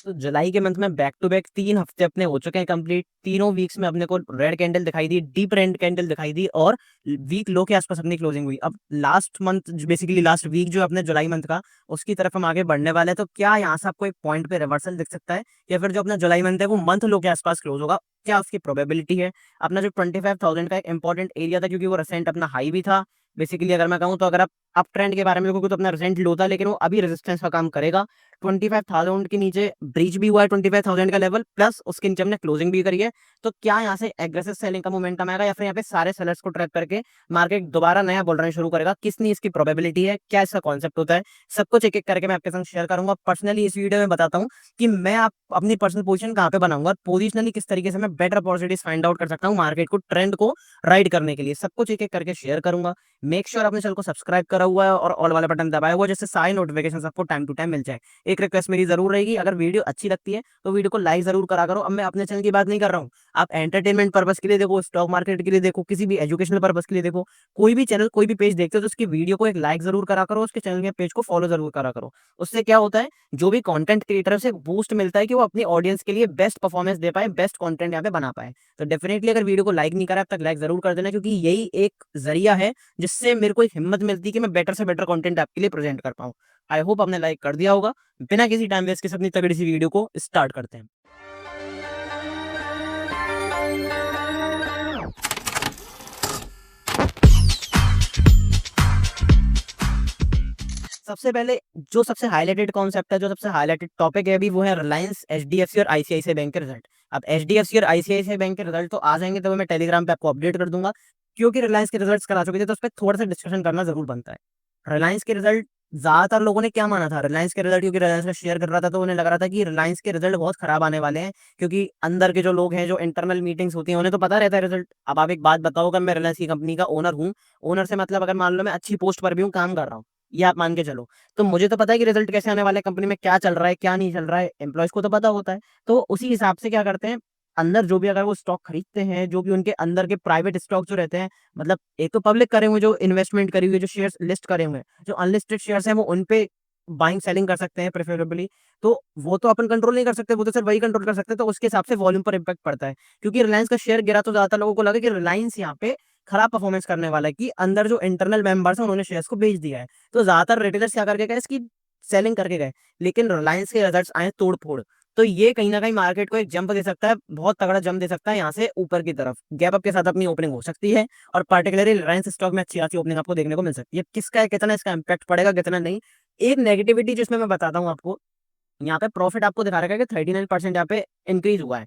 तो जुलाई के मंथ में बैक टू बैक 3 हफ्ते अपने हो चुके हैं कंप्लीट। तीनों वीक्स में अपने को रेड कैंडल दिखाई दी, डीप रेड कैंडल दिखाई दी और वीक लो के आसपास अपनी क्लोजिंग हुई। अब last month basically last week जो अपने जुलाई मंथ का, उसकी तरफ हम आगे बढ़ने वाले हैं। तो क्या यहाँ से आपको एक पॉइंट पे रिवर्सल दिख सकता है, या फिर जो अपना जुलाई मंथ है वो मंथ लो के आसपास क्लोज होगा? क्या उसकी प्रोबेबिलिटी है? अपना जो 25,000 का एक इंपॉर्टेंट एरिया था, क्योंकि वो रिसेंट अपना हाई भी था। बेसिकली अगर मैं कहूँ तो अगर आप अप ट्रेंड के बारे में देखोगे तो अपना रिसेंट लो था, लेकिन वो अभी रेजिस्टेंस का काम करेगा। 25,000 के नीचे ब्रीच भी हुआ है 25,000 का लेवल, प्लस उसके नीचे हमने क्लोजिंग भी करी है। तो क्या यहाँ से एग्रेसिव सेलिंग का मोमेंटम आएगा, या फिर यहाँ पे सारे सेलर्स को ट्रैप करके मार्केट दोबारा नया बुल रन शुरू करेगा? कितनी इसकी प्रोबेबिलिटी है, क्या इसका कॉन्सेप्ट होता है, सब कुछ एक एक करके मैं आपके संग शेयर करूंगा। पर्सनली इस वीडियो में बताता हूँ कि मैं आप अपनी पर्सनल पोजीशन कहाँ पे बनाऊंगा और पोजिशनली किस तरीके से मैं बेटर अपॉर्चुनिटीज फाइंड आउट कर सकता हूँ मार्केट को, ट्रेंड को राइड करने के लिए। सब कुछ एक एक करके शेयर करूंगा। मेक श्योर आपने चैनल को सब्सक्राइब करा हुआ है और ऑल वाला बटन दबाया हुआ है, जिससे सारी नोटिफिकेशन आपको टाइम टू टाइम मिल जाए। एक रिक्वेस्ट मेरी जरूर रहेगी, अगर वीडियो अच्छी लगती है तो वीडियो को लाइक जरूर करा करो। अब मैं अपने चैनल की बात नहीं कर रहा हूँ, आप एंटरटेनमेंट पर्पज के लिए देखो, स्टॉक मार्केट के लिए देखो, किसी भी एजुकेशनल पर्पज के लिए देखो, कोई भी चैनल कोई भी पेज देखते हो तो उसकी वीडियो को एक लाइक जरूर करा करो, उसके चैनल के पेज को फॉलो जरूर करा करो। उससे क्या होता है, जो भी कंटेंट क्रिएटर से बूस्ट मिलता है कि वो अपनी ऑडियंस के लिए बेस्ट परफॉर्मेंस दे पाए, बेस्ट कंटेंट यहाँ पे बना पाए। तो डेफिनेटली अगर वीडियो को लाइक नहीं करा अब तक लाइक जरूर कर देना, क्योंकि यही एक जरिया है जिससे मेरे को एक हिम्मत मिलती है कि मैं बेटर से बेटर कंटेंट आपके लिए प्रेजेंट कर पाऊं। आई होप आपने लाइक कर दिया होगा। बिना किसी टाइम वेस्ट के अपनी तगड़ी सी वीडियो को स्टार्ट करते हैं। सबसे पहले जो सबसे हाईलाइटेड कॉन्सेप्ट है, जो सबसे हाईलाइटेड टॉपिक है अभी, वो है रिलायंस, एचडीएफसी और आईसीआईसीआई बैंक के रिजल्ट। अब एचडीएफसी और आईसीआईसीआई बैंक के रिजल्ट तो आ जाएंगे, तो मैं टेलीग्राम पे आपको अपडेट कर दूंगा। क्योंकि रिलायंस के रिजल्ट्स करा चुके थे तो उस पर थोड़ा सा डिस्कशन करना जरूर बनता है। रिलायंस के रिजल्ट, ज्यादातर लोगों ने क्या माना था रिलायंस के रिजल्ट, क्योंकि रिलायंस का शेयर कर रहा था तो उन्हें लग रहा था कि रिलायंस के रिजल्ट बहुत खराब आने वाले हैं, क्योंकि अंदर के जो लोग हैं, जो इंटरनल मीटिंग्स होती हैं, उन्हें तो पता रहता है रिजल्ट। अब आप एक बात बताओ, अगर मैं रिलायंस की कंपनी का ओनर हूँ, ओनर से मतलब अगर मान लो मैं अच्छी पोस्ट पर भी हूँ, काम कर रहा हूँ, ये आप मान के चलो, तो मुझे तो पता है कि रिजल्ट कैसे आने वाले हैं, कंपनी में क्या चल रहा है क्या नहीं चल रहा है, एम्प्लॉयज को तो पता होता है। तो उसी हिसाब से क्या करते हैं, अंदर जो भी अगर वो स्टॉक खरीदते हैं, जो भी उनके अंदर के प्राइवेट स्टॉक जो रहते हैं, मतलब एक तो पब्लिक करे हुए, जो इन्वेस्टमेंट करी हुई है, जो शेयर्स लिस्ट करे हुए हैं, जो अनलिस्टेड शेयर्स हैं, वो उन पे बाइंग सेलिंग कर सकते हैं प्रेफरेबली। तो वो तो अपन कंट्रोल नहीं कर सकते, वो तो सिर्फ वही कंट्रोल कर सकते हैं। तो उसके हिसाब से वॉल्यूम पर इम्पैक्ट पड़ता है। क्योंकि रिलायंस का शेयर गिरा तो ज्यादातर लोगों को लगा कि रिलायंस यहाँ पे खराब परफॉर्मेंस करने वाला है, कि अंदर जो इंटरनल मेंबर्स हैं उन्होंने शेयर्स को बेच दिया है। तो ज्यादातर रिटेलर्स क्या करके गए, इसकी सेलिंग करके गए। लेकिन रिलायंस के रिजल्ट्स आए तोड़ फोड़, तो ये कहीं ना कहीं मार्केट को एक जंप दे सकता है, बहुत तगड़ा जंप दे सकता है यहाँ से ऊपर की तरफ। गैप अप के साथ अपनी ओपनिंग हो सकती है, और पर्टिकुलरली रिलायंस स्टॉक में अच्छी खासी ओपनिंग आपको देखने को मिल सकती है। किसका है, कितना इसका इंपैक्ट पड़ेगा कितना नहीं। एक नेगेटिविटी जिसमें मैं बताता हूँ आपको, यहाँ पे प्रॉफिट आपको दिखा रखा है कि 39% यहाँ पे इंक्रीज हुआ है।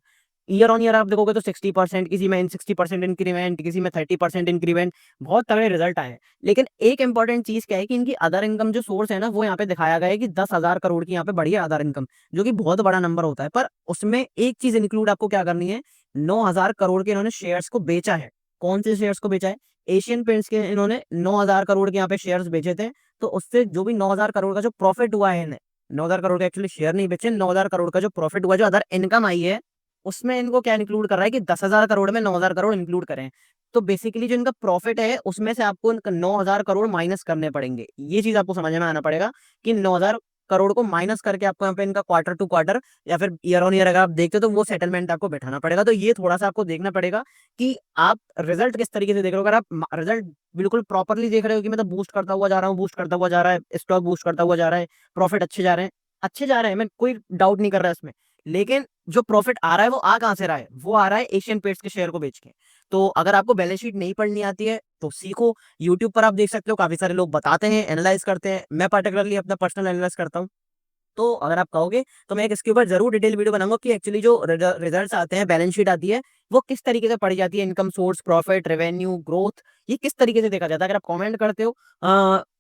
ईयर ऑन ईयर आप देखोगे तो 60%, किसी में 60% इंक्रीमेंट, किसी में 30% इंक्रीमेंट, बहुत तगड़े रिजल्ट आए हैं। लेकिन एक इंपॉर्टेंट चीज क्या है कि इनकी अदर इनकम जो सोर्स है ना, वो यहाँ पे दिखाया गया है कि 10,000 करोड़ की यहाँ पे बढ़ी है अदर इनकम, जो कि बहुत बड़ा नंबर होता है। पर उसमें एक चीज इंक्लूड आपको क्या करनी है, 9,000 करोड़ के इन्होंने शेयर्स को बेचा है। कौन से शेयर्स को बेचा है? एशियन पेंट्स के इन्होंने 9,000 करोड़ के यहाँ पे शेयर्स बेचे थे। तो उससे जो भी 9,000 करोड़ का जो प्रॉफिट हुआ है, 9,000 करोड़ का एक्चुअली शेयर नहीं बेचे, 9,000 करोड़ का जो प्रॉफिट हुआ, जो अदर इनकम आई है, उसमें इनको क्या इंक्लूड कर रहा है कि 10,000 करोड़ में 9,000 करोड़ इंक्लूड करें। तो बेसिकली जो इनका प्रॉफिट है उसमें से आपको 9,000 करोड़ माइनस करने पड़ेंगे। ये चीज आपको समझ में आना पड़ेगा कि 9,000 करोड़ को माइनस करके आपको यहाँ पे इनका क्वार्टर टू क्वार्टर या फिर ईयर ऑन ईयर अगर आप देखते हो तो वो सेटलमेंट आपको बैठाना पड़ेगा। तो ये थोड़ा सा आपको देखना पड़ेगा कि आप रिजल्ट किस तरीके से देख रहे हो। अगर आप रिजल्ट बिल्कुल प्रॉपरली देख रहे हो कि मतलब बूस्ट करता हुआ जा रहा हूँ, बूस्ट करता हुआ जा रहा है, स्टॉक बूस्ट करता हुआ जा रहा है, प्रॉफिट अच्छे जा रहे हैं, अच्छे जा रहे हैं, मैं कोई डाउट नहीं कर रहा इसमें। लेकिन जो प्रॉफिट आ रहा है वो आ कहां से रहा है, वो आ रहा है एशियन पेंट्स के शेयर को बेच के। तो अगर आपको बैलेंस शीट नहीं पढ़नी आती है तो सीखो, यूट्यूब पर आप देख सकते हो, काफी सारे लोग बताते हैं, एनालाइज करते हैं। मैं पर्टिकुलरली अपना पर्सनल एनालाइज करता हूँ। तो अगर आप कहोगे तो मैं एक इसके ऊपर जरूर डिटेल वीडियो बनाऊंगा कि एक्चुअली जो रिजल्ट्स आते हैं, बैलेंस शीट आती है, वो किस तरीके से पढ़ी जाती है, income source, profit, revenue, growth, ये किस तरीके से देखा जाता है। अगर आप कमेंट करते हो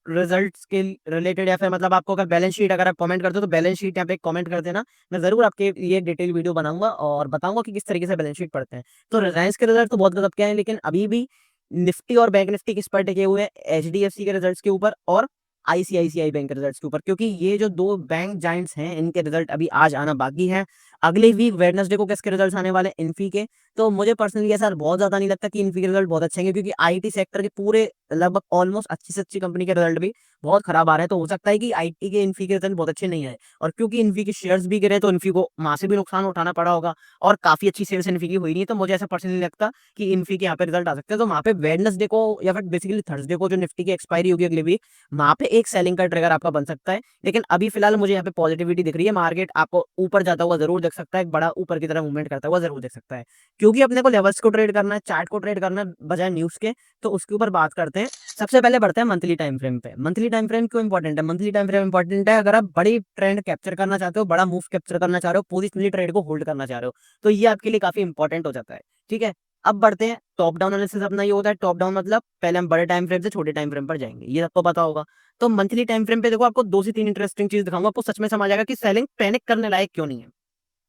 रिजल्ट्स के रिलेटेड, या फिर मतलब आपको अगर बैलेंस शीट अगर आप कमेंट करते हो तो बैलेंस शीट यहाँ पे कमेंट कर देना, मैं जरूर आपके लिए डिटेल वीडियो बनाऊंगा और बताऊंगा कि किस तरीके से बैलेंस शीट पढ़ते हैं। तो रिलायंस के रिजल्ट तो बहुत गजब के हैं, लेकिन अभी भी निफ्टी और बैंक निफ्टी किस पर टिके हुए हैं, एचडीएफसी के रिजल्ट्स के ऊपर और आईसीआईसीआई बैंक के रिजल्ट्स के ऊपर, क्योंकि ये जो दो बैंक जाइंट्स हैं इनके रिजल्ट अभी आज आना बाकी है। अगले वीक वेडनेसडे को किसके रिजल्ट्स आने वाले हैं, इन्फी के। तो मुझे पर्सनली ऐसा बहुत ज्यादा नहीं लगता कि इन्फी के रिजल्ट बहुत अच्छे हैं, क्योंकि आईटी सेक्टर के पूरे लगभग ऑलमोस्ट अच्छी से अच्छी कंपनी के रिजल्ट भी बहुत खराब आ रहे हैं, तो हो सकता है कि आईटी के इन्फी के रिजल्ट बहुत अच्छे नहीं आए, और क्योंकि इन्फी के शेयर्स भी गिरे तो इन्फी को वहां से भी नुकसान उठाना पड़ा होगा, और काफी अच्छी सेल्स इन्फी की हुई नहीं है, तो मुझे ऐसा पर्सनली लगता कि इन्फी के यहाँ पे रिजल्ट आ सकते हैं। तो वहाँ पे वेडनेसडे को या फिर बेसिकली थर्सडे को जो निफ्टी की एक्सपायरी होगी अगले वीक, वहां पे एक सेलिंग का ट्रिगर आपका बन सकता है। लेकिन अभी फिलहाल मुझे यहाँ पे पॉजिटिविटी दिख रही है, मार्केट आपको ऊपर जाता हुआ जरूर देख सकता है, एक बड़ा ऊपर की तरफ मूवमेंट करता हुआ जरूर देख सकता है, क्योंकि अपने को लेवल्स को ट्रेड करना है, चार्ट को ट्रेड करना है बजाय न्यूज के। तो उसके ऊपर बात करते हैं। सबसे पहले बढ़ते हैं मंथली टाइम फ्रेम पे। मंथली टाइम फ्रेम क्यों इंपॉर्टेंट है? मंथली टाइम फ्रेम इंपॉर्टेंट है अगर आप बड़ी ट्रेंड कैप्चर करना चाहते हो, बड़ा मूव कैप्चर करना चाह रहे हो, पोजिशनली ट्रेड को होल्ड करना चाह रहे हो, तो ये आपके लिए काफी इंपॉर्टेंट हो जाता है। ठीक है, अब बढ़ते हैं टॉप डाउन एनालिसिस। अपना ये होता है टॉप डाउन मतलब पहले हम बड़े टाइम फ्रेम से छोटे टाइम फ्रेम पर जाएंगे, ये सबको पता होगा। तो मंथली टाइम फ्रेम पे देखो, आपको 2 से 3 इंटरेस्टिंग चीज दिखाऊंगा, आपको सच में समझ आएगा कि सेलिंग पैनिक करने लायक क्यों नहीं है।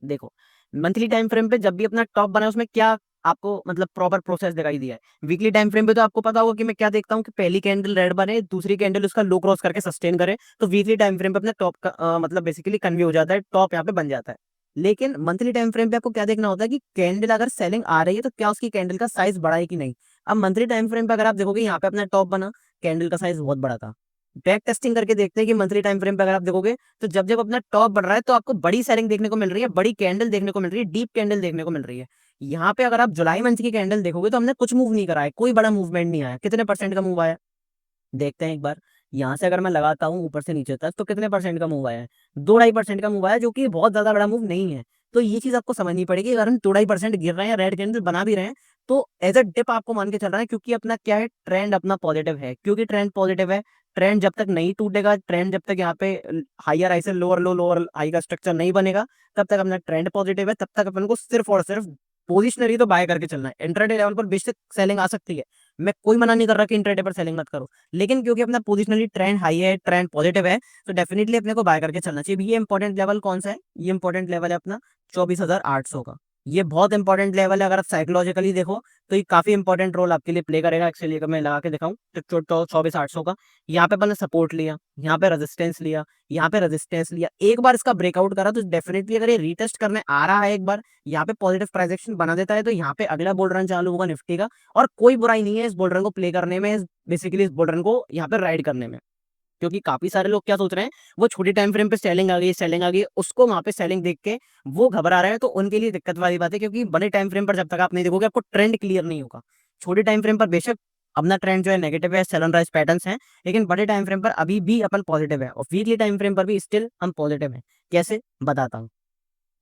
देखो, मंथली टाइम फ्रेम पे जब भी अपना टॉप बना है उसमें क्या आपको मतलब प्रॉपर प्रोसेस दिखाई दिया है। वीकली टाइम फ्रेम पे तो आपको पता होगा कि मैं क्या देखता हूँ कि पहली कैंडल रेड बने, दूसरी कैंडल उसका लो क्रॉस करके सस्टेन करे, तो वीकली टाइम फ्रेम पे अपने टॉप का मतलब बेसिकली कन्वे हो जाता है, टॉप यहाँ पे बन जाता है। लेकिन मंथली टाइम फ्रेम पे आपको क्या देखना होता है कि कैंडल अगर सेलिंग आ रही है तो क्या उसकी कैंडल का साइज बड़ा है कि नहीं। अब मंथली टाइम फ्रेम पे अगर आप देखोगे यहाँ पे अपना टॉप बना, कैंडल का साइज बहुत बड़ा था। बैक टेस्टिंग करके देखते हैं कि मंथली टाइम फ्रेम पे अगर आप देखोगे तो जब जब अपना टॉप बढ़ रहा है तो आपको बड़ी सेलिंग देखने को मिल रही है, बड़ी कैंडल देखने को मिल रही है, डीप कैंडल देखने को मिल रही है। यहाँ पे अगर आप जुलाई मंथ की कैंडल देखोगे तो हमने कुछ मूव नहीं करा है, कोई बड़ा मूवमेंट नहीं आया। कितने परसेंट का मूव आया देखते हैं एक बार। यहाँ से अगर मैं लगाता हूँ ऊपर से नीचे तक तो कितने परसेंट का मूव आया है? 2-2.5% का मूव आया, जो कि बहुत ज्यादा बड़ा मूव नहीं है। तो ये चीज आपको समझनी पड़ेगी, अगर हम 2-2.5% गिर रहे हैं, रेड कैंडल बना भी रहे हैं, तो एज अ डिप आपको मान के चल रहा है, क्योंकि अपना क्या है, ट्रेंड अपना पॉजिटिव है। क्योंकि ट्रेंड पॉजिटिव है, ट्रेंड जब तक नहीं टूटेगा, ट्रेंड जब तक यहाँ पे हायर हाई से लोअर लो, लोअर हाई का स्ट्रक्चर नहीं बनेगा, तब तक अपना ट्रेंड पॉजिटिव है, तब तक अपन को सिर्फ और सिर्फ पोजिशनरी तो बाय करके चलना है। इंट्राडे लेवल पर बेशक सेलिंग आ सकती है, मैं कोई मना नहीं कर रहा कि इंट्राडे पर सेलिंग मत करो, लेकिन क्योंकि अपना पोजिशनली ट्रेंड हाई है, ट्रेंड पॉजिटिव है, तो डेफिनेटली अपने को बाय करके चलना चाहिए। ये इंपॉर्टेंट लेवल कौन सा है? ये इंपॉर्टेंट लेवल है अपना 24,800 का। ये बहुत इंपॉर्टेंट लेवल है, अगर आप साइकोलॉजिकली देखो तो ये काफी इंपॉर्टेंट रोल आपके लिए प्ले करेगा। एक्चुअली अगर मैं लगा के दिखाऊं तो 24,800 का यहाँ पे अपन ने सपोर्ट लिया, यहाँ पे रेजिस्टेंस लिया, यहाँ पे रेजिस्टेंस लिया, एक बार इसका ब्रेकआउट करा तो डेफिनेटली अगर ये रीटेस्ट करने आ रहा है एक बार, यहाँ पे पॉजिटिव प्राइस एक्शन बना देता है, तो यहाँ पे अगला बुल रन चालू होगा निफ्टी का। और कोई बुराई नहीं है इस बुल रन को प्ले करने में, बेसिकली इस बुल रन को यहाँ पे राइड करने में, क्योंकि काफी सारे लोग क्या सोच रहे हैं, वो छोटी टाइम फ्रेम पे सेलिंग आ गई, सेलिंग आ गई, उसको वहां पे सेलिंग देख के वो घबरा रहे हैं, तो उनके लिए दिक्कत वाली बात है। क्योंकि बड़े टाइम फ्रेम पर जब तक आप नहीं देखोगे आपको ट्रेंड क्लियर नहीं होगा। छोटे टाइम फ्रेम पर बेशक अपना ट्रेंड जो है नेगेटिव है, सेल एंड राइज पैटर्न्स हैं, लेकिन बड़े टाइम फ्रेम पर अभी भी अपन पॉजिटिव है, और वीकली टाइम फ्रेम पर भी स्टिल हम पॉजिटिव है। कैसे बताता हूँ।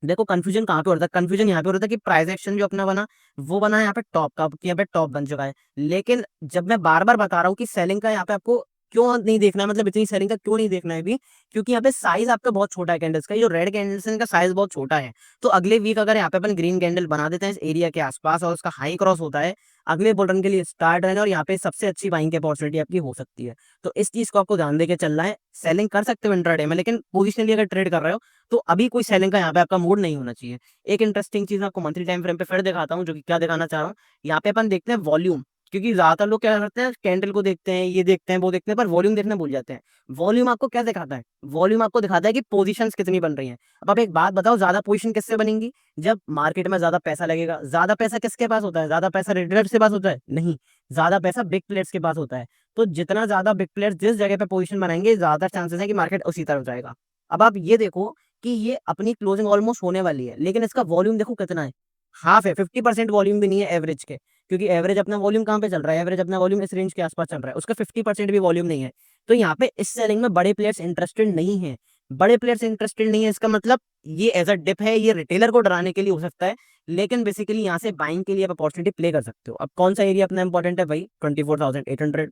देखो, कंफ्यूजन कहाँ पे होता है? कंफ्यूजन यहाँ पे होता है कि प्राइस एक्शन जो अपना बना, वो बना है यहाँ पे टॉप का, यहाँ पे टॉप बन चुका है। लेकिन जब मैं बार बार बता रहा हूँ कि सेलिंग का यहाँ पे आपको क्यों नहीं देखना है, मतलब इतनी सेलिंग का क्यों नहीं देखना है भी, क्योंकि यहाँ पे साइज आपका बहुत छोटा है कैंडल्स का, जो रेड कैंडल्स है इनका साइज बहुत छोटा है। तो अगले वीक अगर यहाँ पे अपन ग्रीन कैंडल बना देते हैं इस एरिया के आसपास और उसका हाई क्रॉस होता है, अगले बुल रन के लिए स्टार्ट रहना, और यहाँ पे सबसे अच्छी बाइंग की अपॉर्चुनिटी आपकी हो सकती है। तो इस चीज को आपको ध्यान देके चलना है। सेलिंग कर सकते हो इंट्राडे में, लेकिन पोजिशनली अगर ट्रेड कर रहे हो तो अभी कोई सेलिंग का यहाँ पे आपका मूड नहीं होना चाहिए। एक इंटरेस्टिंग चीज आपको मंथली टाइम फ्रेम पे फिर दिखाता हूँ, जो कि क्या दिखाना चाह रहा हूँ। यहाँ पे अपन देखते हैं वॉल्यूम, क्योंकि ज्यादातर लोग क्या करते हैं, कैंडल को देखते हैं, ये देखते हैं, वो देखते हैं, पर वॉल्यूम देखना भूल जाते हैं। वॉल्यूम आपको क्या दिखाता है? वॉल्यूम आपको दिखाता है कि पोजीशंस कितनी बन रही हैं। अब आप एक बात बताओ, ज्यादा पोजीशन किससे बनेंगी? जब मार्केट में ज्यादा पैसा लगेगा। ज्यादा पैसा किसके पास होता है? ज्यादा पैसा रिटेलर्स के पास होता है? नहीं, ज्यादा पैसा बिग प्लेयर्स के पास होता है। तो जितना ज्यादा बिग प्लेयर्स जिस जगह पे पोजीशन बनाएंगे, ज्यादा चांसेस है कि मार्केट उसी तरफ जाएगा। अब आप ये देखो कि ये अपनी क्लोजिंग ऑलमोस्ट होने वाली है, लेकिन इसका वॉल्यूम देखो कितना है, हाफ है, 50% वॉल्यूम भी नहीं है एवरेज के। क्योंकि एवरेज अपना वॉल्यूम कहाँ पे चल रहा है? एवरेज अपना वॉल्यूम इस रेंज के आसपास चल रहा है, उसका 50% भी वॉल्यूम नहीं है। तो यहाँ पे इस सेलिंग में बड़े प्लेयर्स इंटरेस्टेड नहीं है। बड़े प्लेयर्स इंटरेस्टेड नहीं है, इसका मतलब ये एज अ डिप है, ये रिटेलर को डराने के लिए हो सकता है, लेकिन बेसिकली यहाँ से बाइंग के लिए आप अपॉर्चुनिटी प्ले कर सकते हो। अब कौन सा एरिया अपना इंपॉर्टेंट है भाई? 24,800।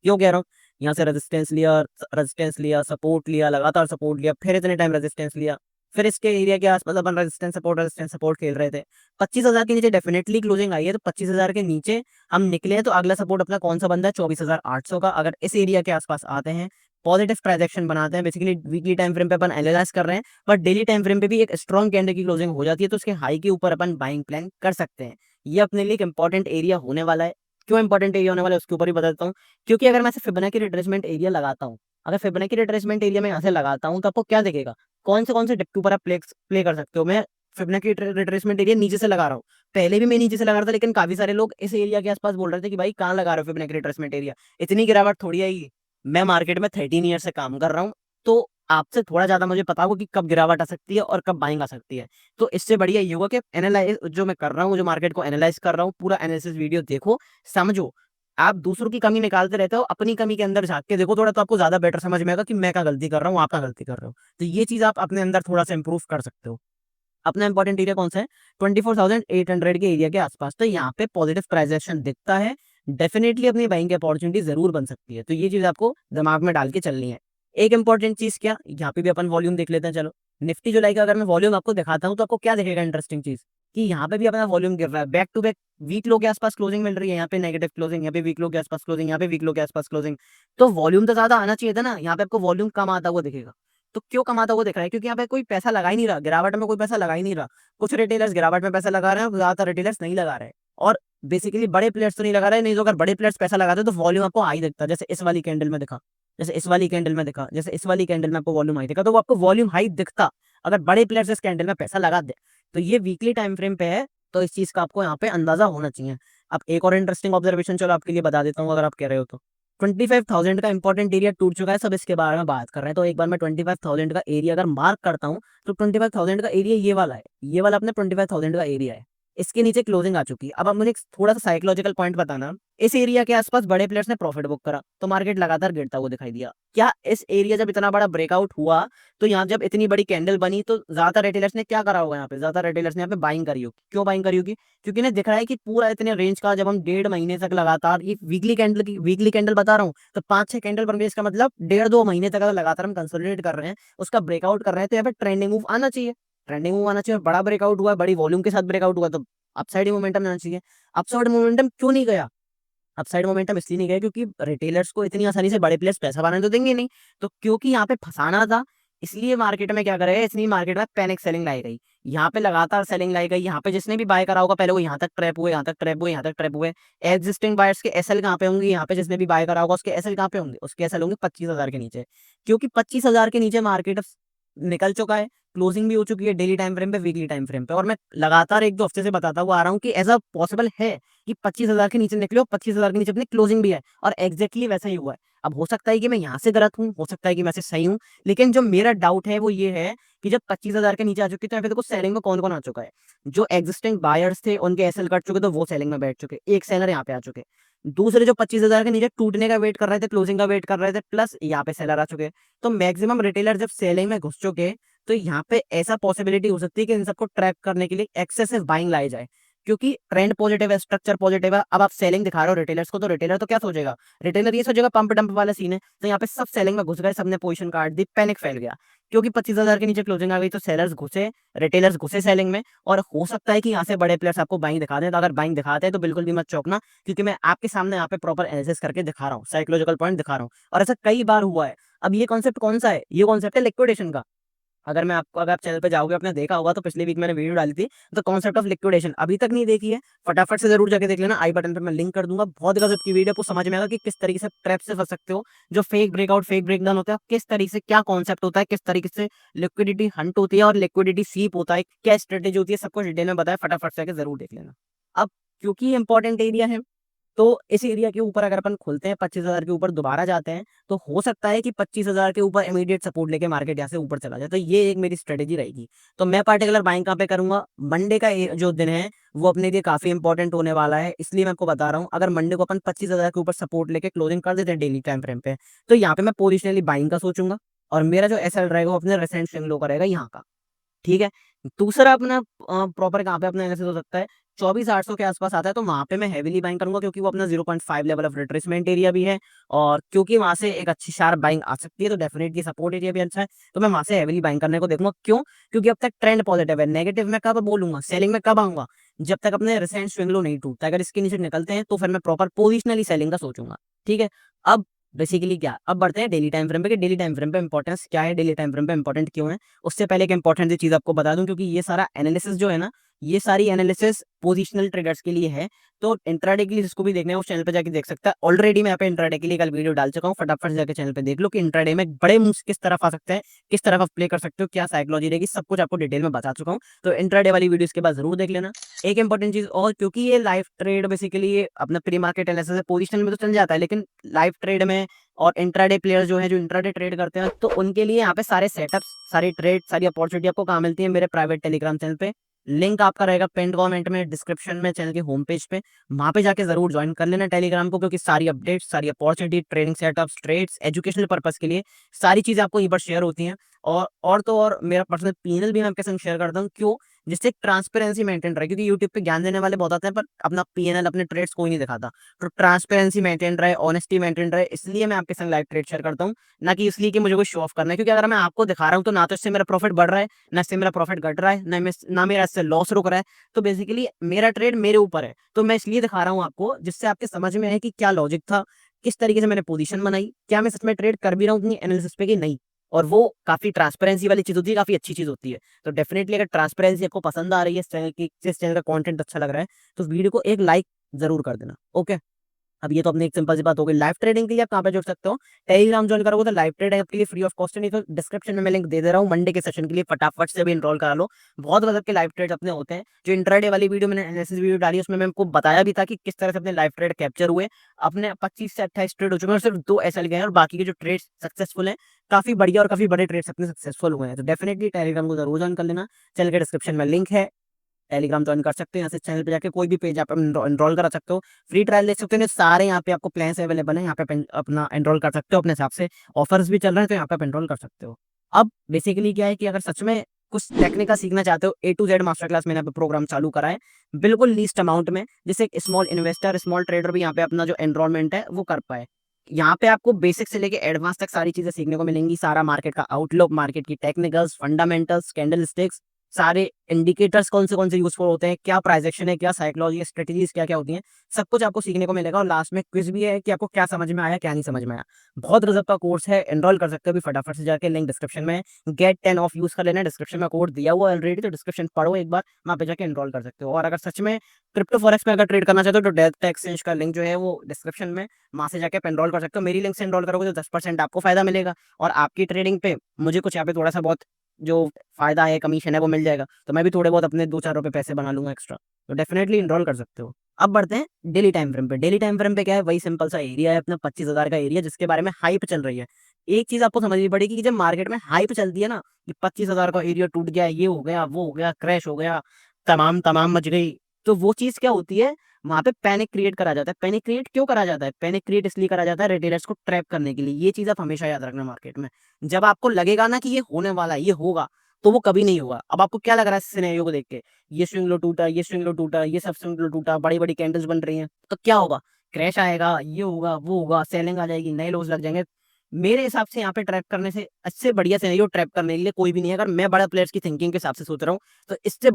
क्यों कह रहा हूँ? यहाँ से रेजिस्टेंस लिया, सपोर्ट लिया, लगातार सपोर्ट लिया, फिर इतने टाइम रेजिस्टेंस लिया, फिर इसके एरिया के आसपास अपन रेजिस्टेंस सपोर्ट खेल रहे थे। 25,000 के नीचे डेफिनेटली क्लोजिंग आई है, तो 25,000 के नीचे हम निकले हैं, तो अगला सपोर्ट अपना कौन सा बंदा है? 24,800 का। अगर इस एरिया के आसपास आते हैं, पॉजिटिव ट्रांजेक्शन बनाते हैं, बेसिकली वीकली टाइम फ्रेम पे अपन एनालाइज कर रहे हैं, बट डेली टाइम फ्रेम पे भी एक स्ट्रॉन्ग कैंडल की क्लोजिंग हो जाती है, तो उसके हाई के ऊपर अपन बाइंग प्लान कर सकते हैं। ये अपने लिए एक इंपॉर्टेंट एरिया होने वाला है। क्यों इंपॉर्टेंट एरिया होने वाला है उसके ऊपर ही बता देता हूँ। क्योंकि अगर मैं फिबोनाची रिट्रेसमेंट एरिया लगाता हूँ, अगर फिबोनाची रिट्रेसमेंट एरिया में यहाँ से लगाता हूँ, तो आपको क्या दिखेगा? कौन से डिप के ऊपर आप प्ले कर सकते हो? मैं फिबोनाची रिट्रेसमेंट एरिया नीचे से लगा रहा हूँ। पहले भी मैं नीचे से लगा रहा था, लेकिन काफी सारे लोग इस एरिया के आसपास बोल रहे थे कि भाई कहाँ लगा रहे हो फिबोनाची रिट्रेसमेंट एरिया, इतनी गिरावट थोड़ी आएगी। मैं मार्केट में 13 ईयर से काम कर रहा हूँ, तो आपसे थोड़ा ज़्यादा मुझे पता होगा कि कब गिरावट आ सकती है और कब बाइंग आ सकती है। तो इससे बढ़िया ये होगा कि एनालाइज़ जो मैं कर रहा हूँ, जो मार्केट को एनालाइज़ कर रहा हूँ, पूरा एनालिसिस वीडियो देखो, समझो। आप दूसरों की कमी निकालते रहते हो, अपनी कमी के अंदर झाँक के देखो थोड़ा, तो आपको ज़्यादा बेटर समझ में आएगा कि मैं क्या गलती कर रहा हूँ, आप क्या गलती कर रहे हो। तो ये चीज़ आप अपने अंदर थोड़ा-सा इम्प्रूव कर सकते हो। अपना इंपॉर्टेंट एरिया कौन सा है? 24,800 के एरिया के आसपास। तो यहाँ पे पॉजिटिव प्राइस एक्शन दिखता है, डेफिनिटली अपनी बाइंग की अपॉर्चुनिटी ज़रूर बन सकती है। तो ये चीज़ आपको दिमाग में डाल के चलनी है। एक इंपॉर्टेंट चीज़ क्या, यहाँ पे भी अपन वॉल्यूम देख लेते हैं चलो। निफ्टी जुलाई का अगर मैं वॉल्यूम आपको दिखाता हूँ, तो आपको क्या दिखेगा इंटरेस्टिंग चीज़, कि यहाँ पे भी अपना वॉल्यूम गिर रहा है। Back to back week low के आसपास क्लोजिंग मिल रही है, यहाँ पे नेगेटिव क्लोजिंग, यहाँ पे वीक लो के आसपास क्लोजिंग, यहाँ पे वीक लो के आसपास क्लोजिंग। तो वॉल्यूम तो ज़्यादा आना चाहिए था ना, यहाँ पे आपको वॉल्यूम कम आता हुआ दिखेगा। तो क्यों कम आता हुआ दिख रहा है? क्योंकि यहाँ पे कोई पैसा लगा ही नहीं रहा, गिरावट में कोई पैसा लगा ही नहीं रहा। कुछ रिटेलर्स गिरावट में पैसा लगा रहे हैं, ज़्यादातर रिटेलर्स नहीं लगा रहे हैं। और बेसिकली बड़े प्लेयर्स तो नहीं लगा रहे, नहीं तो अगर बड़े प्लेयर्स पैसा लगाते तो वॉल्यूम आपको हाई दिखता, जैसे इस वाली कैंडल में दिखा, जैसे इस वाली कैंडल में दिखा, जैसे इस वाली कैंडल में आपको वॉल्यूम हाई दिखा, तो वो आपको वॉल्यूम हाई दिखता अगर बड़े प्लेयर्स इस कैंडल में पैसा लगा दे। तो ये वीकली टाइम फ्रेम पे है, तो इस चीज़ का आपको यहाँ पे अंदाजा होना चाहिए। अब एक और इंटरेस्टिंग ऑब्जर्वेशन चलो आपके लिए बता देता हूँ, अगर आप कह रहे हो तो। 25,000 का इंपॉर्टेंट एरिया टूट चुका है, सब इसके बारे में बात कर रहे हैं। तो एक बार मैं 25,000 का एरिया अगर मार्क करता हूँ, तो 25,000 का एरिया ये वाला है, ये वाला अपने 25,000 का एरिया है। इसके नीचे क्लोजिंग आ चुकी है। अब आप मुझे एक थोड़ा-सा साइकोलॉजिकल पॉइंट बताना, इस एरिया के आसपास बड़े प्लेयर्स ने प्रॉफिट बुक करा, तो मार्केट लगातार गिरता हुआ दिखाई दिया। क्या इस एरिया जब इतना बड़ा ब्रेकआउट हुआ, तो यहाँ जब इतनी बड़ी कैंडल बनी, तो ज़्यादातर रिटेलर्स ने क्या करा होगा यहाँ पे? ज़्यादातर रिटेलर्स ने यहाँ पे बाइंग करी होगी। क्यों बाइंग करी होगी? क्योंकि इन्हें दिख रहा है कि पूरा इतने रेंज का, जब हम 1.5 महीने तक लगातार ये वीकली कैंडल बता रहा हूँ, तो 5-6 कैंडल बन गई, इसका मतलब 1.5-2 महीने तक अगर लगातार हम कंसोलिडेट कर रहे हैं, उसका ब्रेकआउट कर रहे हैं, तो यहाँ पे ट्रेंडिंग मूव आना चाहिए। ट्रेंडिंग मूव आना चाहिए और बड़ा ब्रेकआउट हुआ, बड़ी वॉल्यूम के साथ ब्रेकआउट हुआ, तो अपसाइड मोमेंटम आना चाहिए। अपसाइड मोमेंटम क्यों नहीं गया? अपसाइड मोमेंटम इसलिए नहीं गया क्योंकि रिटेलर्स को इतनी आसानी से बड़े प्लेयर्स पैसा बनाने तो देंगे नहीं। तो क्योंकि यहाँ पे फँसाना था, इसलिए मार्केट में क्या करेगा, इसलिए मार्केट में पैनिक सेलिंग लाई गई। यहाँ पे लगातार सेलिंग लाई गई, यहाँ पे जिसने भी बाय करा होगा पहले वो यहाँ तक ट्रैप हुए, यहाँ तक ट्रैप हुए, यहाँ तक ट्रैप हुए। एक्जिस्टिंग बायर्स के एसएल कहाँ पे होंगे? यहाँ पे जिसने भी बाय करा होगा उसके एसएल कहाँ पे होंगे? उसके एसएल होंगे 25,000 के नीचे। क्योंकि 25,000 के नीचे मार्केट निकल चुका है, क्लोजिंग भी हो चुकी है डेली टाइम फ्रेम पे, वीकली टाइम फ्रेम पे। और मैं लगातार 1-2 हफ्ते से बताता हुआ आ रहा हूँ कि ऐसा पॉसिबल है कि 25,000 के नीचे निकले हो, 25,000 के नीचे अपनी क्लोजिंग भी है, और एग्जैक्टली वैसा ही हुआ है। अब हो सकता है कि मैं यहाँ से गलत हूँ, हो सकता है कि मैं से सही हूँ, लेकिन जो मेरा डाउट है वो ये है कि जब 25,000 के नीचे आ चुकी है, तो यहाँ पे देखो सेलिंग में कौन-कौन आ चुका है। जो एक्जिस्टिंग बायर्स थे उनके एसएल कट चुके, तो वो सेलिंग में बैठ चुके। एक सेलर यहाँ पे आ चुके। दूसरे जो 25,000 के नीचे टूटने का वेट कर रहे थे, क्लोजिंग का वेट कर रहे थे, प्लस यहाँ पे सेलर आ चुके। तो मैक्सिमम रिटेलर जब सेलिंग में घुस चुके, तो यहाँ पे ऐसा पॉसिबिलिटी हो सकती है कि इन सबको ट्रैप करने के लिए एक्सेसिव बाइंग लाई जाए। क्योंकि ट्रेंड पॉजिटिव है, स्ट्रक्चर पॉजिटिव है। अब आप सेलिंग दिखा रहे हो रिटेलर्स को, तो रिटेलर तो क्या सोचेगा? रिटेलर ये सोचेगा पंप डंप वाला सीन है। तो यहाँ पे सब सेलिंग में घुस गए, सबने पोजीशन काट दी, पैनिक फैल गया। क्योंकि 25,000 के नीचे क्लोजिंग आ गई, तो सेलर्स घुसे, रिटेलर्स घुसे सेलिंग में, और हो सकता है कि यहाँ से बड़े प्लेयर्स आपको बाइंग दिखा दें। तो अगर बाइंग दिखाते हैं तो बिल्कुल भी मत चौंकना, क्योंकि मैं आपके सामने यहाँ पे प्रॉपर एनालिसिस करके दिखा रहा हूँ, साइकोलॉजिकल पॉइंट दिखा रहा हूँ, और ऐसा कई बार हुआ है। अब ये कॉन्सेप्ट कौन सा है? ये कॉन्सेप्ट है लिक्विडेशन का। अगर आप चैनल पे जाओगे, आपने देखा होगा, तो पिछले वीक मैंने वीडियो डाली थी, द कॉन्सेप्ट ऑफ लिक्विडेशन। अभी तक नहीं देखी है, फटाफट से जरूर जाके देख लेना, आई बटन पे मैं लिंक कर दूंगा। बहुत गजब की वीडियो, आपको समझ में आएगा कि किस तरीके से ट्रैप से फंस सकते हो, जो फेक ब्रेकआउट, फेक ब्रेकडाउन होता है, किस तरीके से, क्या कॉन्सेप्ट होता है, किस तरीके से लिक्विडिटी हंट होती है और लिक्विडिटी सीप होता है, क्या स्ट्रेटेजी होती है, सब कुछ डिटेल में बताया। फटाफट से आके जरूर देख लेना। अब क्योंकि इंपॉर्टेंट एरिया है, तो इस एरिया के ऊपर अगर अपन खुलते हैं, 25,000 के ऊपर दोबारा जाते हैं, तो हो सकता है कि 25,000 के ऊपर इमीडिएट सपोर्ट लेके मार्केट यहाँ से ऊपर चला जाए। तो ये एक मेरी स्ट्रेटेजी रहेगी। तो मैं पार्टिकुलर बाइंग कहाँ पे करूंगा? मंडे का जो दिन है वो अपने लिए काफी इंपॉर्टेंट होने वाला है, इसलिए मैं आपको बता रहा हूँ। अगर मंडे को अपन 25,000 के ऊपर सपोर्ट लेके क्लोजिंग कर देते हैं डेली टाइम फ्रेम पे, तो यहाँ पे मैं पोजिशनली बाइंग का सोचूंगा, और मेरा जो एसएल रहेगा वो अपने रेसेंट स्विंग लो का रहेगा यहाँ का। ठीक है। दूसरा अपना प्रॉपर कहाँ पे अपना एनालिसिस हो सकता है, 24,800 के आसपास आता है, तो वहां पे मैं हेवीली बाइंग करूंगा, क्योंकि वो अपना 0.5 लेवल ऑफ रिट्रेसमेंट एरिया भी है, और क्योंकि वहां से एक अच्छी शार्प बाइंग आ सकती है, तो डेफिनेटली सपोर्ट एरिया भी अच्छा है। तो मैं वहां से हेवीली बाइंग करने को देखूंगा। क्यों? क्योंकि अब तक ट्रेंड पॉजिटिव है। नेगेटिव में कब बोलूंगा, सेलिंग में कब आऊंगा? जब तक अपने रिसेंट स्विंग लो नहीं टूटता। अगर इसके नीचे निकलते हैं, तो फिर मैं प्रॉपर पोजिशनली सेलिंग का सोचूंगा। ठीक है। अब बेसिकली क्या, अब बढ़ते हैं डेली टाइम फ्रेम पे, कि डेली टाइम फ्रेम पे इंपॉर्टेंस क्या है, डेली टाइम फ्रेम पे इंपॉर्टेंट क्यों है। उससे पहले एक इंपॉर्टेंट चीज आपको बता दूं, क्योंकि ये सारा एनालिसिस जो है ना, ये सारी एनालिसिस पोजिशनल ट्रेडर्स के लिए है। तो इंट्राडे के लिए जिसको भी देखना है उस चैनल पे जाके देख सकता है। ऑलरेडी मैं यहाँ पे इंट्राडे के लिए कल वीडियो डाल चुका हूँ, फटाफट से जाके चैनल पे देख लो कि इंट्राडे में बड़े मूव्स किस तरफ आ सकते हैं, किस तरफ आप प्ले कर सकते हो, क्या साइकोलॉजी रहेगी, सब कुछ आपको डिटेल में बता चुका हूँ। तो इंट्राडे वाली वीडियो इसके बाद जरूर देख लेना। एक इंपॉर्टेंट चीज और, क्योंकि ये लाइव ट्रेड बेसिकली ये अपना प्री मार्केट एनालिसिस है, पोजिशनल में तो चल जाता है, लेकिन लाइव ट्रेड में और इंट्राडे प्लेयर जो है जो इंट्राडे ट्रेड करते हैं, तो उनके लिए यहाँ पे सारे सेटअप्स, सारी ट्रेड, सारी अपॉर्चुनिटी आपको कहाँ मिलती है, मेरे प्राइवेट टेलीग्राम चैनल पे। लिंक आपका रहेगा पिन कमेंट में, डिस्क्रिप्शन में, चैनल के होम पेज पे। वहां पे जाके जरूर ज्वाइन कर लेना टेलीग्राम को, क्योंकि सारी अपडेट्स, सारी opportunity, trading setups, trades, educational purpose के लिए सारी चीजें आपको यहीं पर शेयर होती हैं। और तो और मेरा पर्सनल पीएनएल भी मैं आपके संग शेयर करता हूँ। क्यों? जिससे ट्रांसपेरेंसी मेंटेन रहे, क्योंकि यूट्यूब पे ज्ञान देने वाले बहुत आते हैं पर अपना पीएनएल, अपने ट्रेड्स कोई नहीं दिखाता। तो ट्रांसपेरेंसी मेंटेन रहे, ऑनेस्टी मेंटेन रहे, इसलिए मैं आपके संग लाइव ट्रेड शेयर करता हूँ, ना कि इसलिए कि मुझे कोई शो ऑफ करना है। क्योंकि अगर मैं आपको दिखा रहा हूँ तो ना तो इससे मेरा प्रॉफिट बढ़ रहा है, ना इससे मेरा प्रॉफिट घट रहा है, ना मेरा इससे लॉस रुक रहा है। तो बेसिकली मेरा ट्रेड मेरे ऊपर है, तो मैं इसलिए दिखा रहा हूँ आपको, जिससे आपके समझ में आए कि क्या लॉजिक था, किस तरीके से मैंने पोजीशन बनाई, क्या मैं सच में ट्रेड कर भी रहा हूँ अपनी एनालिसिस पे कि नहीं। और वो काफी ट्रांसपेरेंसी वाली चीज होती है, काफी अच्छी चीज होती है। तो डेफिनेटली अगर ट्रांसपेरेंसी आपको पसंद आ रही है इस चैनल की, इस चैनल का कंटेंट अच्छा लग रहा है, तो वीडियो को एक लाइक जरूर कर देना। ओके, अब ये तो अपनी एक सिंपल सी बात हो गई। लाइव ट्रेडिंग के लिए आप कहाँ पे जुड़ सकते हो? टेलीग्राम ज्वाइन करोगे तो लाइव ट्रेड आपके लिए फ्री ऑफ कॉस्ट है, नहीं तो डिस्क्रिप्शन में मैं लिंक दे दे रहा हूँ मंडे के सेशन के लिए, फटाफट से भी एनरोल करा लो। बहुत गजब के लाइव ट्रेड अपने होते हैं। जो इंट्राडे वाली वीडियो मैंने एनालिसिस वीडियो डाली उसमें मैं आपको बताया भी था कि किस तरह से अपने लाइव ट्रेड कैप्चर हुए। अपने 25 से 28 ट्रेड हो चुके हैं और सिर्फ 2 एसएल गए हैं, और बाकी के जो ट्रेड सक्सेसफुल हैं, काफी बढ़िया और काफी बड़े ट्रेड्स अपने सक्सेसफुल हुए हैं। तो डेफिनेटली टेलीग्राम को जरूर ज्वाइन कर लेना। चैनल के डिस्क्रिप्शन में लिंक है, टेलीग्राम ज्वाइन कर सकते हैं। यहाँ से चैनल पे जाके कोई भी पेज आप एनरोल करा सकते हो, फ्री ट्रायल देख सकते हो। सारे यहाँ पे आपको प्लान्स अवेलेबल है, यहाँ पे अपना एनरोल कर सकते हो अपने हिसाब से। ऑफर्स भी चल रहे हैं तो यहाँ पे आप एनरोल कर सकते हो। अब बेसिकली क्या है कि अगर सच में कुछ टेक्निकल सीखना चाहते हो, ए टू जेड मास्टर क्लास मैंने यहाँ पे प्रोग्राम चालू करा है, बिल्कुल लीस्ट अमाउंट में, जिससे एक स्मॉल इन्वेस्टर, स्मॉल ट्रेडर भी यहाँ पे अपना जो एनरोलमेंट है वो कर पाए। यहाँ पे आपको बेसिक से लेके एडवांस तक सारी चीजें सीखने को मिलेंगी। सारा मार्केट का आउटलुक, मार्केट की टेक्निकल्स, फंडामेंटल्स, कैंडल स्टिक्स, सारे इंडिकेटर्स कौन से यूजफुल होते हैं, क्या प्राइस एक्शन है, क्या साइकोलॉजी है, स्ट्रेटेजीज क्या क्या होती हैं, सब कुछ आपको सीखने को मिलेगा। और लास्ट में क्विज भी है कि आपको क्या समझ में आया, क्या नहीं समझ में आया। बहुत गजब का कोर्स है, एनरोल कर सकते हो अभी फटाफट से जाके, लिंक डिस्क्रिप्शन में। गेट 10 ऑफ यूज कर लेना, डिस्क्रिप्शन में कोड दिया हुआ ऑलरेडी, तो डिस्क्रिप्शन पढ़ो एक बार, वहां पे जाके एनरोल कर सकते हो। और अगर सच में क्रिप्टो फॉरेक्स में अगर ट्रेड करना चाहते हो तो डेल्टा एक्सचेंज का लिंक जो है वो डिस्क्रिप्शन में, वहां से जाके एनरोल कर सकते हो। मेरी लिंक से एनरोल करोगे तो 10% आपको फायदा मिलेगा, और आपकी ट्रेडिंग पे मुझे कुछ यहाँ पे थोड़ा सा बहुत जो फायदा है, कमीशन है, वो मिल जाएगा। तो मैं भी थोड़े बहुत अपने 2-4 रुपए पैसे बना लूंगा एक्स्ट्रा। तो डेफिनेटली इनरोल कर सकते हो। अब बढ़ते हैं डेली टाइम फ्रेम पे। डेली टाइम फ्रेम पे क्या है, वही सिंपल सा एरिया है अपना 25,000 का एरिया, जिसके बारे में हाइप चल रही है। एक चीज आपको समझनी पड़ेगी कि जब मार्केट में हाइप चलती है ना, कि 25,000 का एरिया टूट गया, ये हो गया, वो हो गया, क्रैश हो गया, तमाम तमाम मच गई, तो वो चीज क्या होती है, वहां पे पैनिक क्रिएट करा जाता है। पैनिक क्रिएट क्यों करा जाता है? पैनिक क्रिएट इसलिए करा जाता है रिटेलर्स को ट्रैप करने के लिए। ये चीज आप हमेशा याद रखना मार्केट में। जब आपको लगेगा ना कि ये होने वाला है, ये होगा, तो वो कभी नहीं होगा। अब आपको क्या लग रहा है सिनेरियो को देख के? ये स्विंग लो टूटा, ये स्विंग लो टूटा, ये सब स्विंग लो टूटा, बड़ी बड़ी कैंडल्स बन रही हैं, तो क्या होगा? क्रैश आएगा, ये होगा, वो होगा, सेलिंग आ जाएगी, नए लोज लग जाएंगे। मेरे हिसाब से यहाँ पे ट्रैप करने से अच्छे बढ़िया सिनेरियो ट्रैप करने के लिए कोई भी नहीं है। अगर मैं बड़ा प्लेयर्स की थिंकिंग के हिसाब से सोच रहा हूँ, तो इससे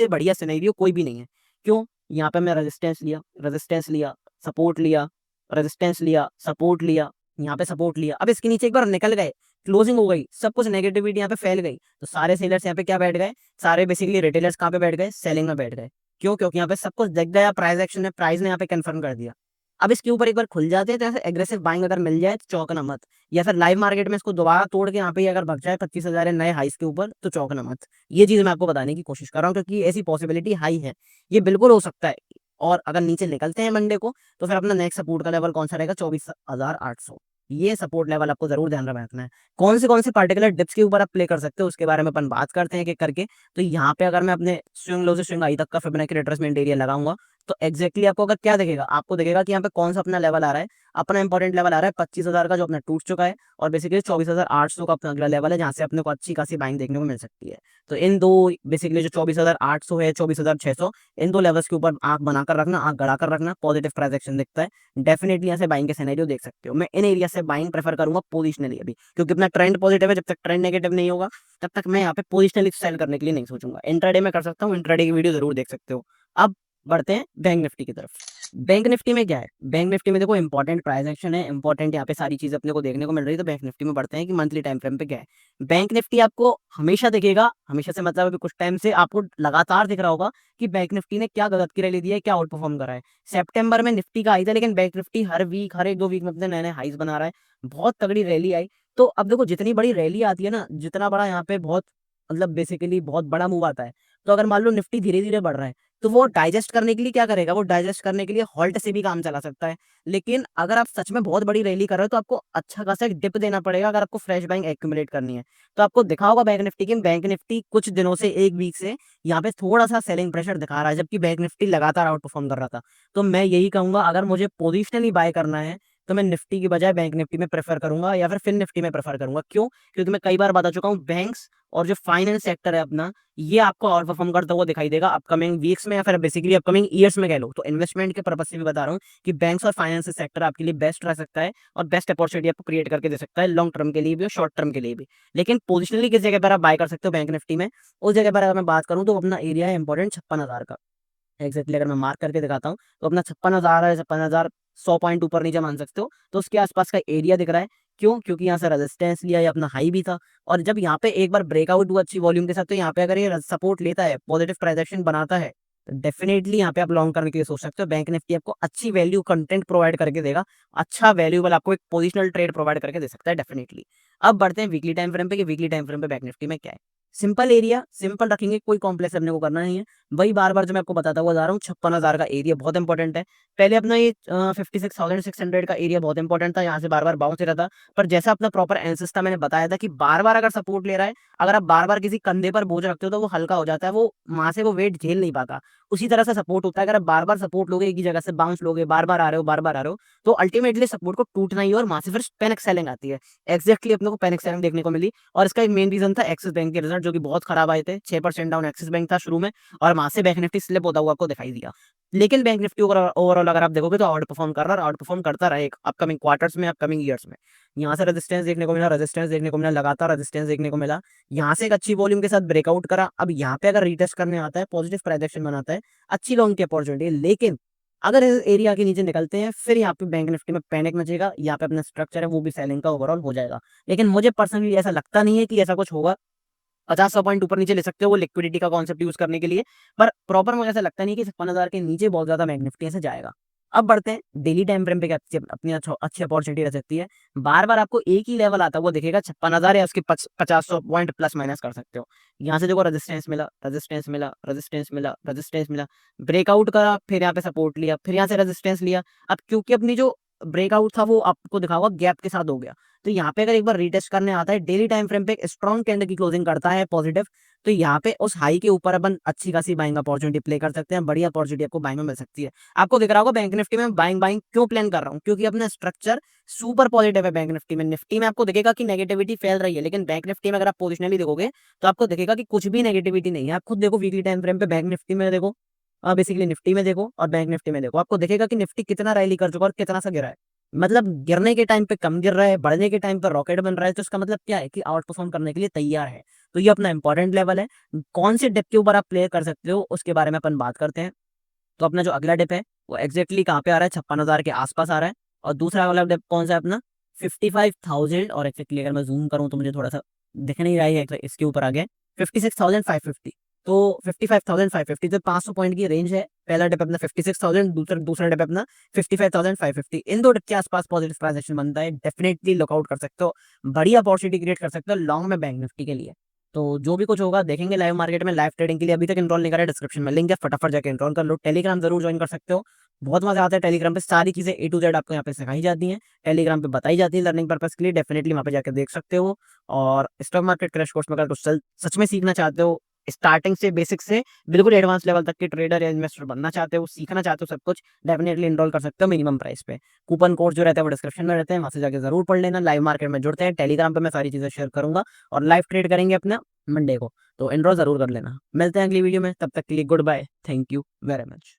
बढ़िया सिनेरियो कोई भी नहीं है। क्यों? यहाँ पे मैं रेजिस्टेंस लिया, सपोर्ट लिया, रेजिस्टेंस लिया, सपोर्ट लिया, यहाँ पे सपोर्ट लिया। अब इसके नीचे एक बार निकल गए, क्लोजिंग हो गई, सब कुछ नेगेटिविटी यहाँ पे फैल गई, तो सारे सेलर्स यहाँ पे क्या बैठ गए? सारे बेसिकली रिटेलर्स कहाँ पे बैठ गए? सेलिंग में बैठ गए। क्यों? क्योंकि यहाँ पे सब कुछ दिख गया, प्राइस एक्शन में प्राइस ने यहाँ पे कंफर्म कर दिया। अब इसके ऊपर एक बार खुल जाते हैं तो ऐसे एग्रेसिव बाइंग अगर मिल जाए तो चौंकना मत। या फिर लाइव मार्केट में इसको दोबारा तोड़ के यहाँ पे अगर भग जाए 25,000 नए हाइस के ऊपर, तो चौंकना मत। ये चीज मैं आपको बताने की कोशिश कर रहा हूँ, क्योंकि ऐसी पॉसिबिलिटी हाई है, ये बिल्कुल हो सकता है। और अगर नीचे निकलते हैं मंडे को, तो फिर अपना नेक्स्ट सपोर्ट का लेवल कौन सा रहेगा? 24,800। ये सपोर्ट लेवल आपको जरूर ध्यान में रखना है। कौन से पार्टिकुलर डिप्स के ऊपर आप प्ले कर सकते हो, उसके बारे में अपन बात करते हैं एक एक करके। तो यहाँ पे अगर मैं अपने स्विंग लो से स्विंग हाई तक का फिबोनाची रिट्रेसमेंट एरिया लगाऊंगा, तो एक्जैक्टली आपको अगर क्या दिखेगा, आपको दिखेगा कि यहाँ पे कौन सा अपना लेवल आ रहा है। अपना इंपॉर्टेंट लेवल आ रहा है 25,000 का, जो अपना टूट चुका है, और बेसिकली 24,800 का अपना अगला लेवल है, जहाँ से अपने को अच्छी खासी बाइंग देखने को मिल सकती है। तो इन दो, बेसिकली जो 24,800 है, 24,600, इन दो लेवल्स के ऊपर आंख बनाकर रखना, आंख गड़ाकर रखना। पॉजिटिव प्राइस एक्शन दिखता है, डेफिनेटली यहाँ से बाइंग के सिनेरियो देख सकते हो। मैं इन एरिया से बाइंग प्रेफर करूंगा पोजिशनली अभी, क्योंकि अपना ट्रेंड पॉजिटिव है। जब तक ट्रेंड नेगेटिव नहीं होगा, तब तक मैं यहाँ पे पोजिशनली सेल करने के लिए नहीं सोचूंगा। इंट्राडे में कर सकता हूँ, इंट्राडे की वीडियो जरूर देख सकते हो। अब बढ़ते हैं बैंक निफ्टी की तरफ। बैंक निफ्टी में क्या है, बैंक निफ्टी में देखो इंपॉर्टेंट प्राइस एक्शन है, इंपॉर्टेंट यहाँ पे सारी चीजें अपने को देखने को मिल रही है। तो बैंक निफ्टी में बढ़ते हैं कि मंथली टाइम फ्रेम पे क्या है। बैंक निफ्टी आपको हमेशा दिखेगा, हमेशा से मतलब अभी कुछ टाइम से आपको लगातार दिख रहा होगा कि बैंक निफ्टी ने क्या गलत की रैली दी है, क्या आउट परफॉर्म करा है। सितंबर में निफ्टी का हाई था, लेकिन बैंक निफ्टी हर वीक, हर एक दो वीक में अपने नए नए हाईज बना रहा है। बहुत तगड़ी रैली आई। तो अब देखो जितनी बड़ी रैली आती है ना, जितना बड़ा यहाँ पे बहुत मतलब बेसिकली बहुत बड़ा मूव आता है। तो अगर मान लो निफ्टी धीरे धीरे बढ़ रहा है, तो वो डाइजेस्ट करने के लिए क्या करेगा, वो डाइजेस्ट करने के लिए हॉल्ट से भी काम चला सकता है। लेकिन अगर आप सच में बहुत बड़ी रैली कर रहे हो, तो आपको अच्छा खासा एक डिप देना पड़ेगा अगर आपको फ्रेश बाइंग एक्यूमुलेट करनी है। तो आपको दिखा होगा बैंक निफ्टी की, बैंक निफ्टी कुछ दिनों से, एक वीक से यहाँ पे थोड़ा सा सेलिंग प्रेशर दिखा रहा है, जबकि बैंक निफ्टी लगातार आउट परफॉर्म कर रहा था। तो मैं यही कहूंगा, अगर मुझे पोजिशनली बाय करना है, तो मैं निफ्टी की बजाय बैंक निफ्टी में प्रेफर करूंगा, या फिर निफ्टी में प्रेफर करूंगा। क्यों? क्योंकि मैं कई बार बता चुका हूँ, बैंक्स और जो फाइनेंस सेक्टर है अपना, ये आपको आउट परफॉर्म करता हुआ दिखाई देगा अपकमिंग वीक्स में, या फिर बेसिकली अपकमिंग ईयर्स में कह लो। तो इन्वेस्टमेंट के पर्पज से भी बता रहा हूँ कि बैंक्स और फाइनेंस सेक्टर आपके लिए बेस्ट रह सकता है, और बेस्ट अपॉर्चुनिटी आपको क्रिएट करके दे सकता है, लॉन्ग टर्म के लिए भी और शॉर्ट टर्म के लिए भी। लेकिन पोजिशनली किस जगह पर आप बाय कर सकते हो बैंक निफ्टी में, उस जगह पर अगर मैं बात करूँ, तो अपना एरिया है इंपॉर्टेंट 56,000 का। एग्जैक्टली अगर मैं मार्क करके दिखाता हूँ, तो अपना 56,000 है, 56,100 पॉइंट ऊपर नीचे मान सकते हो। तो उसके आसपास का एरिया दिख रहा है। क्यों? क्योंकि यहाँ से रेजिस्टेंस लिया, ये अपना हाई भी था। और जब यहाँ पे एक बार ब्रेकआउट हुआ अच्छी वॉल्यूम के साथ, तो यहाँ पे अगर ये सपोर्ट लेता है, पॉजिटिव प्राइस बनाता है, तो डेफिनेटली यहाँ पे आप लॉन्ग करने के लिए सोच सकते हो। बैंक निफ्टी आपको अच्छी वैल्यू कंटेंट प्रोवाइड करके देगा, अच्छा वैल्यूबल आपको एक पोजिशनल ट्रेड प्रोवाइड करके दे सकता है डेफिनेटली। अब बढ़ते हैं वीकली टाइम फ्रेम पे कि वीकली टाइम फ्रेम पे बैंक निफ्टी में क्या है। सिंपल एरिया, सिंपल रखेंगे, कोई कॉम्प्लेक्स अपने को करना नहीं है। वही बार-बार जो मैं आपको बताता हुआ जा रहा हूँ, 56,000 का एरिया बहुत इंपॉर्टेंट है। पहले अपना ये 56,600 का एरिया बहुत इंपॉर्टेंट था, यहाँ से बार-बार बाउंस हो रहा था। पर जैसा अपना प्रॉपर एनालिसिस था, मैंने बताया था कि बार-बार अगर सपोर्ट ले रहा है, अगर आप बार-बार किसी कंधे पर बोझ रखते हो, तो वो हल्का हो जाता है, वो वहाँ से वो वेट झेल नहीं पाता। उसी तरह से सपोर्ट होता है, अगर आप बार-बार सपोर्ट लोगे, एक ही जगह से बाउंस लोगे, बार-बार आ रहे हो, बार-बार आ रहे हो, तो अल्टीमेटली सपोर्ट को टूटना ही है, और वहाँ से फिर पैनिक सेलिंग आती है। एक्ज़ैक्टली अपने को पैनिक सेलिंग देखने को मिली, और इसका एक मेन रीज़न था एक्सिस बैंक के रिजल्ट, जो कि बहुत खराब आए थे। 6% डाउन एक्सिस बैंक था शुरू में, और वहाँ से बैंक निफ्टी स्लिप होता हुआ आपको दिखाई दिया। लेकिन बैंक निफ्टी ओवरऑल अगर आप देखोगे, तो आउट परफॉर्म कर रहा है, और आउट परफॉर्म करता रहेगा अपकमिंग क्वार्टर्स में, अपकमिंग ईयर्स में। यहाँ से रेजिस्टेंस देखने को मिला, रेजिस्टेंस देखने को मिला, लगातार रेजिस्टेंस देखने को मिला। यहाँ से एक अच्छी वॉल्यूम के साथ ब्रेकआउट करा। अब यहाँ पे अगर रीटेस्ट करने आता है, पॉजिटिव प्राइस बनाता है, अच्छी लॉन्ग की अपॉर्चुनिटी है। लेकिन अगर इस एरिया के नीचे निकलते हैं, फिर यहाँ पे बैंक निफ्टी में पैनिक मचेगा, यहाँ पे अपना स्ट्रक्चर है वो भी सेलिंग का ओवरऑल हो जाएगा। लेकिन मुझे पर्सनली ऐसा लगता नहीं है कि ऐसा कुछ होगा। 50-100 पॉइंट ऊपर नीचे ले सकते हो, वो लिक्विडिटी का कॉन्सेप्ट यूज करने के लिए। पर प्रॉपर मुझे ऐसा लगता नहीं कि 56,000 के नीचे बहुत ज्यादा बैंक निफ्टी से जाएगा। अब बढ़ते हैं डेली टाइम फ्रेम पे, क्या अपनी अच्छी अपॉर्चुनिटी रह सकती है। बार बार आपको एक ही लेवल आता है, वो दिखेगा 56,000, या उसके 50-100 पॉइंट प्लस माइनस कर सकते हो। यहाँ से देखो रेजिस्टेंस मिला, रेजिस्टेंस मिला, रेजिस्टेंस मिला, रेजिस्टेंस मिला, ब्रेकआउट करा, फिर यहाँ पे सपोर्ट लिया, फिर यहाँ से रेजिस्टेंस लिया। अब क्योंकि अपनी जो ब्रेकआउट था, वो आपको दिखा होगा गैप के साथ हो गया। तो यहाँ पे अगर एक बार रीटेस्ट करने आता है, डेली टाइम फ्रेम पे एक स्ट्रॉन्ग कैंडल की क्लोजिंग करता है पॉजिटिव, तो यहाँ पे उस हाई के ऊपर अपन अच्छी खासी बाइंग अपॉर्चुनिटी प्ले कर सकते हैं। बढ़िया अपॉर्चुनिटी आपको बाइंग में मिल सकती है। आपको दिख रहा होगा बैंक निफ्टी में बाइंग बाइंग क्यों प्लान कर रहा हूँ, क्योंकि अपना स्ट्रक्चर सुपर पॉजिटिव है बैंक निफ्टी में। निफ्टी में आपको दिखेगा कि नेगेटिविटी फैल रही है, लेकिन बैंक निफ्टी में अगर आप पोजिशनली देखोगे, तो आपको दिखेगा कि कुछ भी नेगेटिविटी नहीं है। आप खुद देखो वीकली टाइम फ्रेम पे, बैंक निफ्टी में देखो, बेसिकली निफ्टी में देखो और बैंक निफ्टी में देखो, आपको दिखेगा कि निफ्टी कितना रैली कर चुका है और कितना सा गिरा है। मतलब गिरने के टाइम पे कम गिर रहा है, बढ़ने के टाइम पे रॉकेट बन रहा है। तो इसका मतलब क्या है कि आउट परफॉर्म करने के लिए तैयार है। तो ये अपना इंपॉर्टेंट लेवल है। कौन से डिप के ऊपर आप प्ले कर सकते हो, उसके बारे में अपन बात करते हैं। तो अपना जो अगला डिप है, वो एक्जैक्टली कहाँ पे आ रहा है, 56,000 के आसपास आ रहा है। और दूसरा वाला डिप कौन सा है अपना, 55,000, और एक्जैक्टली अगर मैं जूम करूँ, तो मुझे थोड़ा सा दिख नहीं रहा है, इसके ऊपर आ गया 56,550। तो 55,550, तो 500 पॉइंट की रेंज है। पहला डिप अपना 56,000, दूसरा दूसरा डिप अपना 55,550। इन दो डिप के आसपास पॉजिटिव ट्रांजेक्शन बनता है, डेफिनेटली लुकआउट कर सकते हो। बड़ी अपॉर्चुनिटी क्रिएट कर सकते हो लॉन्ग में बैंक निफ्टी के लिए। तो जो भी कुछ होगा देखेंगे लाइव मार्केट में। लाइव ट्रेडिंग के लिए अभी तक एनरोल नहीं करा, डिस्क्रिप्शन में लिंक है, फटाफट जाकर एनरोल कर लो। टेलीग्राम जरूर ज्वाइन कर सकते हो, बहुत मजा आता है टेलीग्राम पे। सारी चीजें ए टू जेड आपको यहाँ पे सिखाई जाती हैं, टेलीग्राम पे बताई जाती है लर्निंग पर्पस के लिए। डेफिनेटली वहाँ पे जाकर देख सकते हो। और स्टॉक मार्केट क्रैश कोर्स में अगर कुछ सच में सीखना चाहते हो, स्टार्टिंग से बेसिक से बिल्कुल एडवांस लेवल तक के ट्रेडर या इन्वेस्टर बनना चाहते हो, सीखना चाहते हो सब कुछ, डेफिनेटली एनरोल कर सकते हो मिनिमम प्राइस पे। कूपन कोड जो रहता है वो डिस्क्रिप्शन में रहते हैं, वहां से जाकर जरूर पढ़ लेना। लाइव मार्केट में जुड़ते हैं, टेलीग्राम पे मैं सारी चीजें शेयर करूंगा, और लाइव ट्रेड करेंगे अपना मंडे को। तो एनरोल जरूर कर लेना। मिलते हैं अगली वीडियो में, तब तक के लिए goodbye, thank you very much.